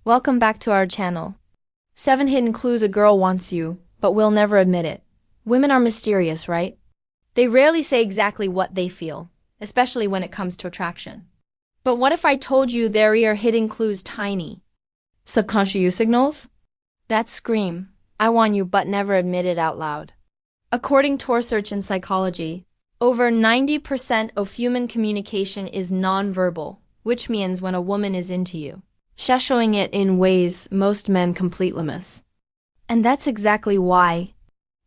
Welcome back to our channel. 7 hidden clues a girl wants you, but will never admit it. Women are mysterious, right? They rarely say exactly what they feel, especially when it comes to attraction. But what if I told you there are hidden clues tiny? Subconscious signals? That scream, I want you but never admit it out loud. According to research in psychology, over 90% of human communication is nonverbal, which means when a woman is into you, she's showing it in ways most men completely miss. And that's exactly why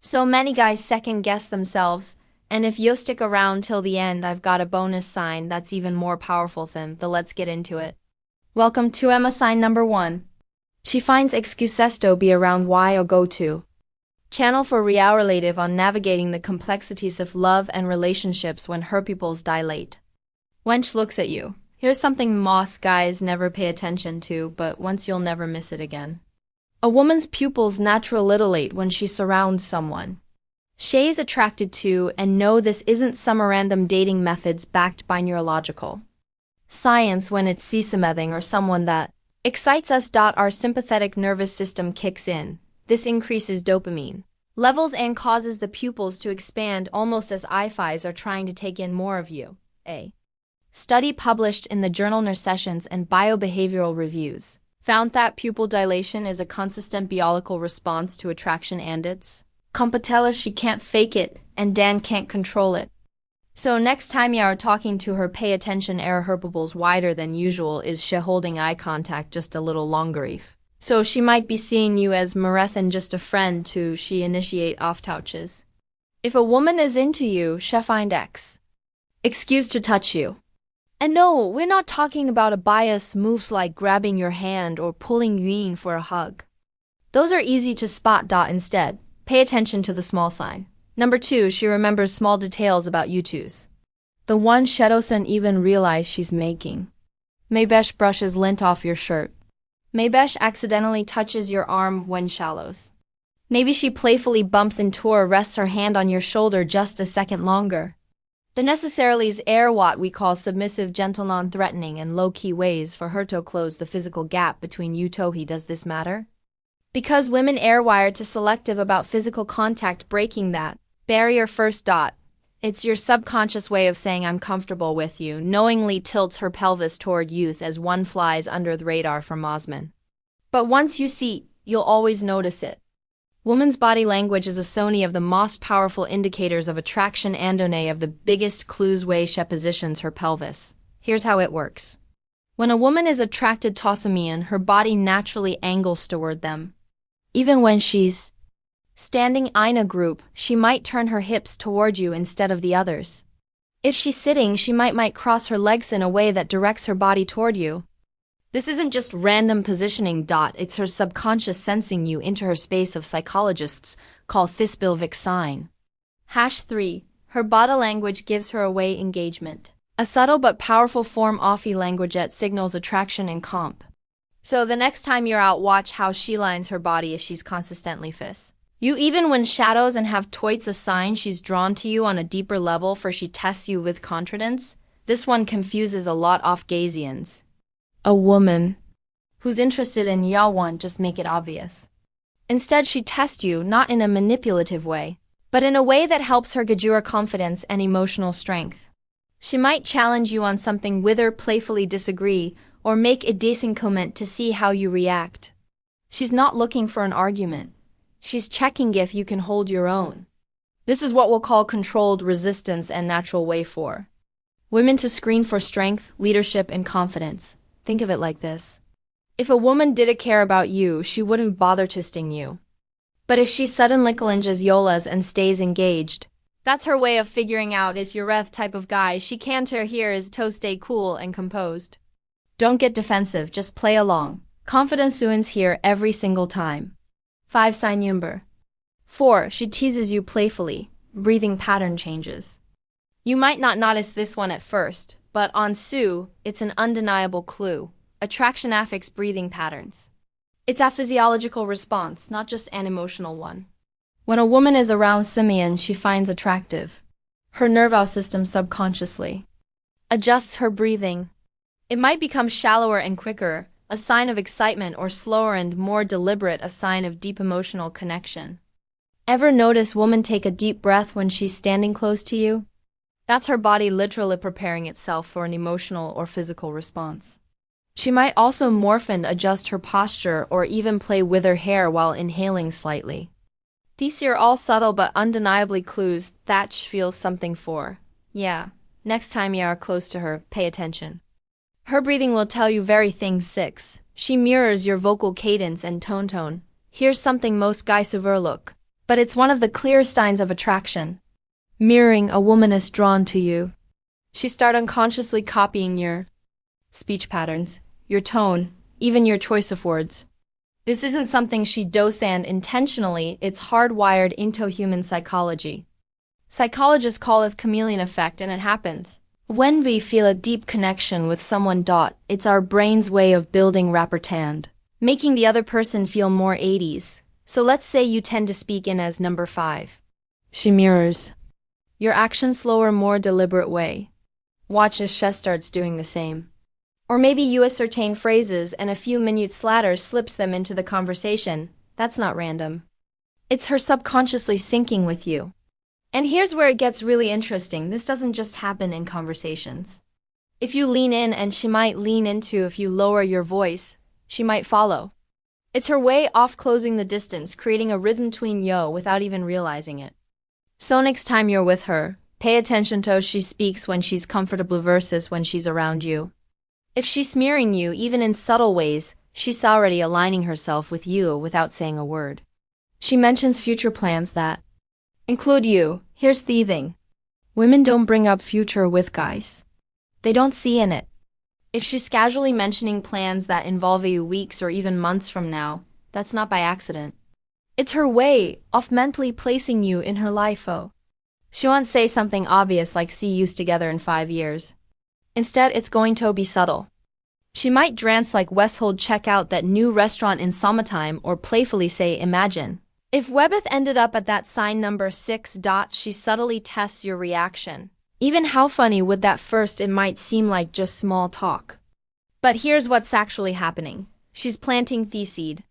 so many guys second-guess themselves, and if you stick around till the end, I've got a bonus sign that's even more powerful than the let's get into it. Welcome to Emma sign number 1. She finds excuses to be around why or go to. Channel for relative on navigating the complexities of love and relationships when her pupils dilate. Wench looks at you. Here's something most guys never pay attention to, but once you'll never miss it again. A woman's pupils naturally dilate when she surrounds someone she's attracted to, and no, this isn't some random dating methods backed by neurological science. When it's something or someone that excites us, our sympathetic nervous system kicks in. This increases dopamine levels and causes the pupils to expand almost as eyes are trying to take in more of you. A study published in the journal Neuroscience and Biobehavioral Reviews found that pupil dilation is a consistent biological response to attraction, and it's compatible. She can't fake it, and Dan can't control it. So next time you are talking to her, pay attention. Her pupils wider than usual. Is she holding eye contact just a little longer? So she might be seeing you as more than just a friend to she initiate off touches. If a woman is into you, she find excuse to touch you. And no, we're not talking about a bias moves like grabbing your hand or pulling you in for a hug. Those are easy to spot. Instead, pay attention to the small sign. Number 2, she remembers small details about you twos. The one she doesn't even realize she's making. Maybe she brushes lint off your shirt. Maybe she accidentally touches your arm when shallows. Maybe she playfully bumps into or rests her hand on your shoulder just a second longer. The necessarily are what we call submissive, gentle, non-threatening, and low-key ways for her to close the physical gap between you two. Does this matter? Because women are wired to selective about physical contact, breaking that barrier first. It's your subconscious way of saying I'm comfortable with you, knowingly tilts her pelvis toward youth as one flies under the radar for Mosman. But once you see, you'll always notice it. Woman's body language is a sony of the most powerful indicators of attraction and one of the biggest clues way she positions her pelvis. Here's how it works. When a woman is attracted to someone, her body naturally angles toward them. Even when she's standing in a group, she might turn her hips toward you instead of the others. If she's sitting, she might cross her legs in a way that directs her body toward you. This isn't just random positioning. It's her subconscious sensing you into her space of psychologists call thysbilvic sign. #3. Her body language gives her away engagement. A subtle but powerful form of language that signals attraction and comp. So the next time you're out, watch how she lines her body if she's consistently fist. You even when shadows and have toits a sign she's drawn to you on a deeper level, for she tests you with confidence. This one confuses a lot of Gazians. A woman who's interested in y'all won't just make it obvious. Instead, she tests you not in a manipulative way, but in a way that helps her gauge your confidence and emotional strength. She might challenge you on something, whether playfully disagree or make a decent comment to see how you react. She's not looking for an argument. She's checking if you can hold your own. This is what we'll call controlled resistance and natural way for women to screen for strength, leadership, and confidence. Think of it like this. If a woman didn't care about you, she wouldn't bother to sting you. But if she suddenly clinches yolas and stays engaged, that's her way of figuring out if you're the type of guy she can to here is to stay cool and composed. Don't get defensive, just play along. Confidence wins here every single time. 5 sign number 4. She teases you playfully. Breathing pattern changes. You might not notice this one at first, but on Sue, it's an undeniable clue. Attraction affects breathing patterns. It's a physiological response, not just an emotional one. When a woman is around someone she finds attractive, her nervous system subconsciously adjusts her breathing. It might become shallower and quicker, a sign of excitement, or slower and more deliberate, a sign of deep emotional connection. Ever notice women take a deep breath when she's standing close to you? That's her body literally preparing itself for an emotional or physical response. She might also morph and adjust her posture or even play with her hair while inhaling slightly. These are all subtle but undeniably clues that she feels something for. Yeah, next time you are close to her, pay attention. Her breathing will tell you very things. 6. She mirrors your vocal cadence and tone. Here's something most guys overlook, but it's one of the clear signs of attraction. Mirroring, a woman is drawn to you. She starts unconsciously copying your speech patterns, your tone, even your choice of words. This isn't something she does and intentionally, it's hardwired into human psychology. Psychologists call it chameleon effect, and it happens when we feel a deep connection with someone. It's our brain's way of building rapport, making the other person feel more 80s. So let's say you tend to speak in as number 5. She mirrors your actions slower, more deliberate way. Watch as she starts doing the same. Or maybe you ascertain phrases and a few minutes later slips them into the conversation. That's not random. It's her subconsciously syncing with you. And here's where it gets really interesting. This doesn't just happen in conversations. If you lean in, and she might lean into, if you lower your voice, she might follow. It's her way of closing the distance, creating a rhythm between you without even realizing it. So next time you're with her, pay attention to how she speaks when she's comfortable versus when she's around you. If she's smearing you, even in subtle ways, she's already aligning herself with you without saying a word. She mentions future plans that include you. Here's the thing. Women don't bring up future with guys. They don't see in it. If she's casually mentioning plans that involve you weeks or even months from now, that's not by accident. It's her way of mentally placing you in her life. She won't say something obvious like see you together in 5 years. Instead, it's going to be subtle. She might dance like Westhold check out that new restaurant in summertime, or playfully say imagine. If Webbeth ended up at that sign number 6. She subtly tests your reaction. Even how funny would that first? It might seem like just small talk. But here's what's actually happening. She's planting the seed.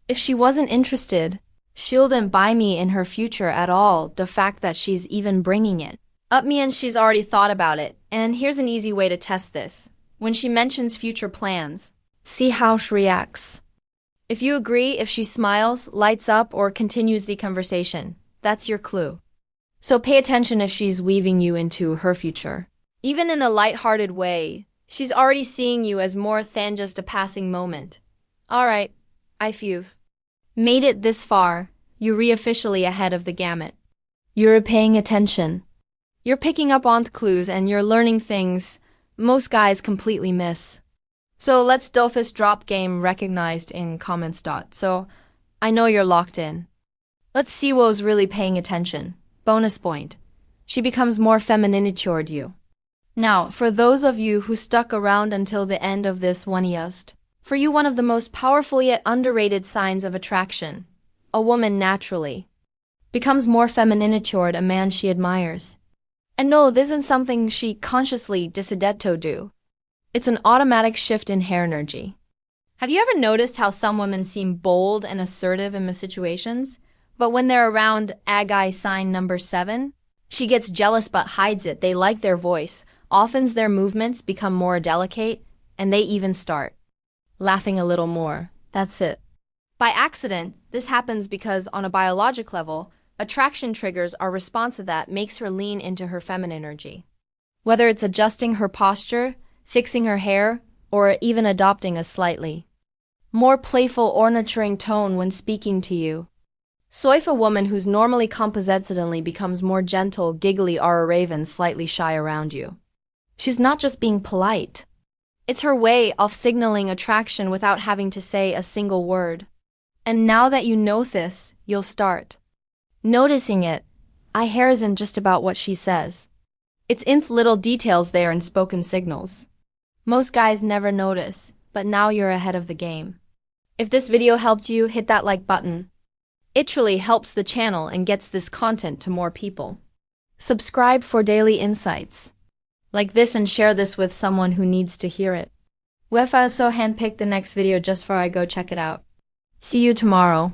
If she wasn't interested, she wouldn't buy me in her future at all. The fact that she's even bringing it up means she's already thought about it. And here's an easy way to test this. When she mentions future plans, see how she reacts. If you agree, if she smiles, lights up, or continues the conversation, that's your clue. So pay attention if she's weaving you into her future. Even in a light-hearted way, she's already seeing you as more than just a passing moment. Alright, if you've made it this far, you're officially ahead of the gamut. You're paying attention. You're picking up on clues and you're learning things most guys completely miss. So let's do this drop game recognized in comments. So I know you're locked in. Let's see who's really paying attention. Bonus point. She becomes more feminine toward you. Now, for those of you who stuck around until the end of this one, for you one of the most powerful yet underrated signs of attraction, a woman naturally becomes more feminine toward a man she admires. And no, this isn't something she consciously decided to do. It's an automatic shift in hair energy. Have you ever noticed how some women seem bold and assertive in situations, but when they're around a guy sign number 7, she gets jealous but hides it. They like their voice. Often their movements become more delicate, and they even start laughing a little more. That's it. By accident, this happens because on a biologic level, attraction triggers our response to that makes her lean into her feminine energy. Whether it's adjusting her posture, fixing her hair, or even adopting a slightly more playful or nurturing tone when speaking to you. So if a woman who's normally composite suddenly becomes more gentle, giggly, or a raven slightly shy around you, she's not just being polite. It's her way of signaling attraction without having to say a single word. And now that you know this, you'll start noticing it. Hair isn't just about what she says. It's in little details there in spoken signals. Most guys never notice, but now you're ahead of the game. If this video helped you, hit that like button. It truly helps the channel and gets this content to more people. Subscribe for daily insights like this and share this with someone who needs to hear it. Wefa so handpicked the next video just for I go check it out. See you tomorrow.